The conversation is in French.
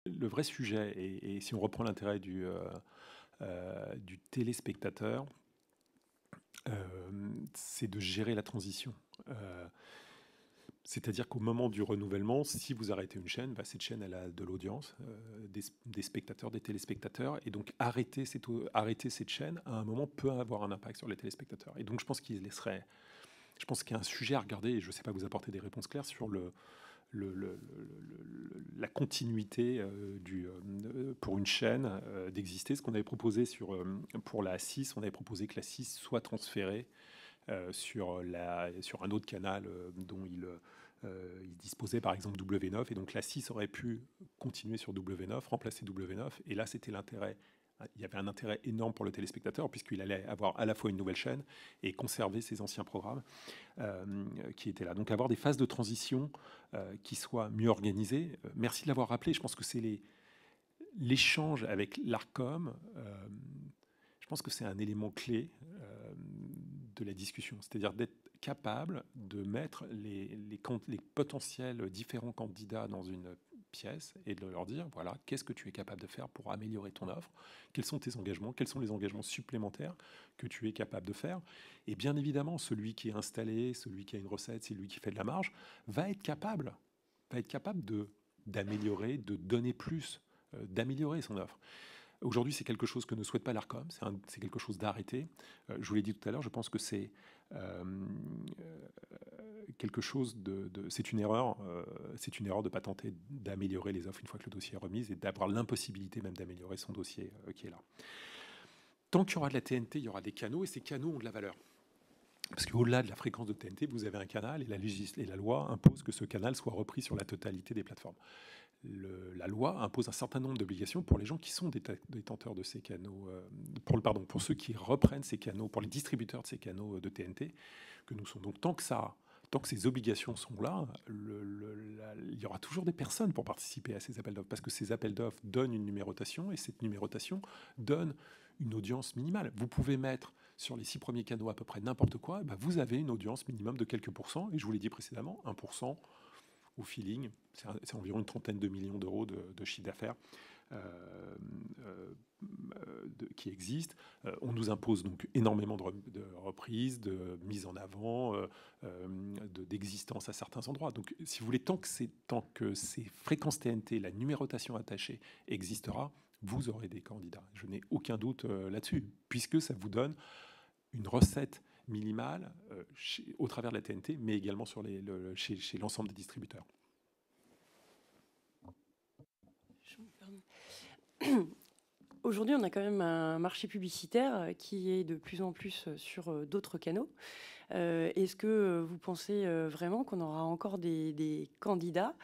Le vrai sujet, et si on reprend l'intérêt du téléspectateur, c'est de gérer la transition. Euh, C'est-à-dire qu'au moment du renouvellement, si vous arrêtez une chaîne, bah, cette chaîne, elle a de l'audience, des spectateurs, des téléspectateurs, et donc arrêter cette chaîne, à un moment, peut avoir un impact sur les téléspectateurs. Et donc, je pense qu'il y a un sujet à regarder, et je ne sais pas vous apporter des réponses claires sur la continuité pour une chaîne d'exister. Ce qu'on avait proposé pour la 6, on avait proposé que la 6 soit transférée sur un autre canal dont il disposait, par exemple W9, et donc la 6 aurait pu continuer sur W9, remplacer W9, et là c'était l'intérêt. Il y avait un intérêt énorme pour le téléspectateur puisqu'il allait avoir à la fois une nouvelle chaîne et conserver ses anciens programmes euh, qui étaient là. Donc avoir des phases de transition qui soient mieux organisées. Merci de l'avoir rappelé. Je pense que c'est l'échange avec l'ARCOM. Je pense que c'est un élément clé de la discussion, c'est-à-dire d'être capable de mettre les potentiels différents candidats dans une pièce et de leur dire, voilà, qu'est-ce que tu es capable de faire pour améliorer ton offre, quels sont tes engagements, quels sont les engagements supplémentaires que tu es capable de faire. Et bien évidemment, celui qui est installé, celui qui a une recette, celui qui fait de la marge, va être capable d'améliorer, de donner plus, d'améliorer son offre. Aujourd'hui, c'est quelque chose que ne souhaite pas l'ARCOM, c'est quelque chose d'arrêté. Je vous l'ai dit tout à l'heure, je pense que c'est euh, quelque chose c'est une erreur de ne pas tenter d'améliorer les offres une fois que le dossier est remis et d'avoir l'impossibilité même d'améliorer son dossier qui est là. Tant qu'il y aura de la TNT, il y aura des canaux et ces canaux ont de la valeur. Parce qu'au-delà de la fréquence de TNT, vous avez un canal et la loi impose que ce canal soit repris sur la totalité des plateformes. La loi impose un certain nombre d'obligations pour les gens qui sont détenteurs de ces canaux, pour ceux qui reprennent ces canaux, pour les distributeurs de ces canaux de TNT, que nous sommes. Donc tant que ces obligations sont là, il y aura toujours des personnes pour participer à ces appels d'offres, parce que ces appels d'offres donnent une numérotation, et cette numérotation donne une audience minimale. Vous pouvez mettre sur les 6 premiers canaux à peu près n'importe quoi, bah vous avez une audience minimum de quelques pourcents, et je vous l'ai dit précédemment, 1% au feeling, c'est environ une trentaine de millions d'euros de chiffre d'affaires qui existent. On nous impose donc énormément de reprises, de mise en avant, d'existence à certains endroits. Donc, si vous voulez, tant que ces fréquences TNT, la numérotation attachée existera, vous aurez des candidats. Je n'ai aucun doute là-dessus, puisque ça vous donne une recette minimale au travers de la TNT, mais également chez l'ensemble des distributeurs. Aujourd'hui, on a quand même un marché publicitaire qui est de plus en plus sur d'autres canaux. Est-ce que vous pensez vraiment qu'on aura encore des candidats